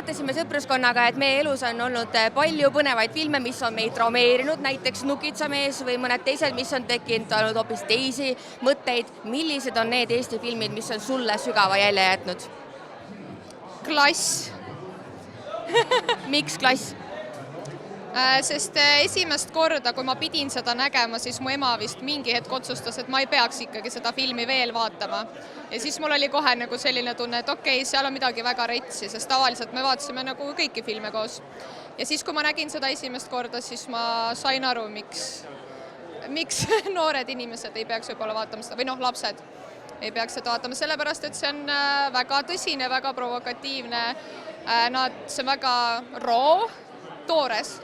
arutasime sõpruskonnaga, et meie elus on olnud palju põnevaid filme, mis on meid traumeerinud, näiteks Nukitsamees või mõned teised, mis on tekkinud hoopis teisi mõtteid. Millised on need Eesti filmid, mis on sulle sügava jälje jätnud? Klass. Miks Klass? Sest esimest korda, kui ma pidin seda nägema, siis mu ema vist mingi hetk otsustas, et ma ei peaks ikkagi seda filmi veel vaatama. Ja siis mul oli kohe nagu selline tunne, et okei, seal on midagi väga retsi, sest tavaliselt me vaatasime nagu kõiki filme koos. Ja siis, kui ma nägin seda esimest korda, siis ma sain aru, miks noored inimesed ei peaks võib-olla vaatama seda, või lapsed ei peaks seda vaatama, sellepärast, et see on väga tõsine, väga provokatiivne, see on väga toores.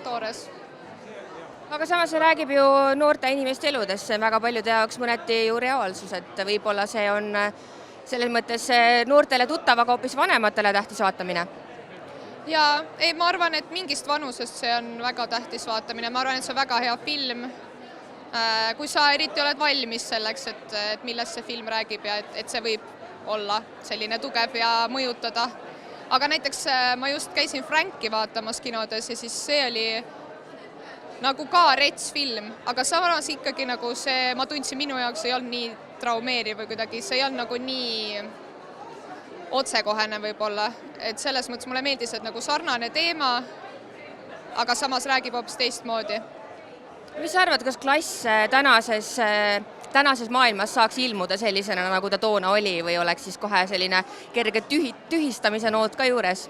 Aga samas see räägib ju noorte inimeste eludest, see on väga paljude jaoks mõneti ju reaalsus, et võib-olla see on selles mõttes noortele tuttav, aga hoopis vanematele tähtis vaatamine. Ja ma arvan, et mingist vanusest see on väga tähtis vaatamine, ma arvan, et see on väga hea film. Kui sa eriti oled valmis selleks, et millest see film räägib ja et see võib olla selline tugev ja mõjutada. Aga näiteks ma just käisin Franki vaatamas kinodes ja siis see oli nagu ka rets film, aga samas ikkagi nagu see, ma tundsin minu jaoks ei olnud nii traumeeriv või kuidagi, see ei olnud nagu nii otsekohene võib-olla, et selles mõttes mulle meeldis, et nagu sarnane teema, aga samas räägib hoopis teistmoodi. Mis sa arvad, kas Klass tänases maailmas saaks ilmuda sellisena, nagu ta toona oli või oleks siis kohe selline kerge tühistamise noot ka juures?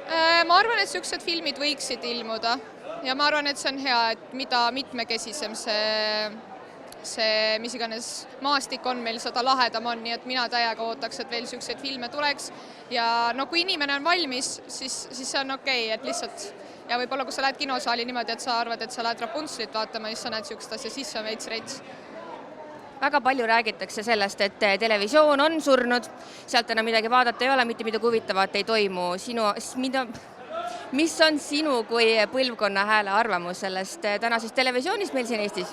Ma arvan, et sellised filmid võiksid ilmuda ja ma arvan, et see on hea, et mida mitmekesisem see mis iganes maastik on meil, seda lahedam on, nii et mina täiega ootaks, et veel selliseid filme tuleks ja kui inimene on valmis, siis see on okei, et lihtsalt ja võib-olla, kui sa lähed kinosaali niimoodi, et sa arvad, et sa lähed Rapunzelit vaatama, siis sa näed sellist asja, siis on veits rets. Väga palju räägitakse sellest, et televisioon on surnud, sealt enam midagi vaadata ei ole, mitte midagi huvitavat ei toimu. Mis on sinu kui põlvkonna hääle arvamus sellest tänasest televisioonist meil siin Eestis?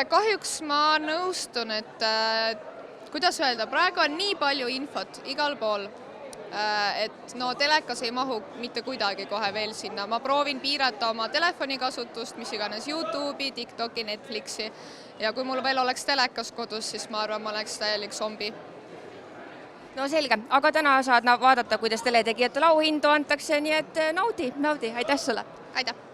Kahjuks ma nõustun, et kuidas öelda, praegu on nii palju infot igal pool, et telekas ei mahu mitte kuidagi kohe veel sinna. Ma proovin piirata oma telefoni kasutust, mis iganes YouTube'i, TikToki, Netflixi ja kui mul veel oleks telekas kodus, siis ma arvan, ma oleks täielik zombi. No selge, aga täna saad vaadata, kuidas teletegijatele auhindu antakse, nii et naudi, aitäh sulle! Aitäh!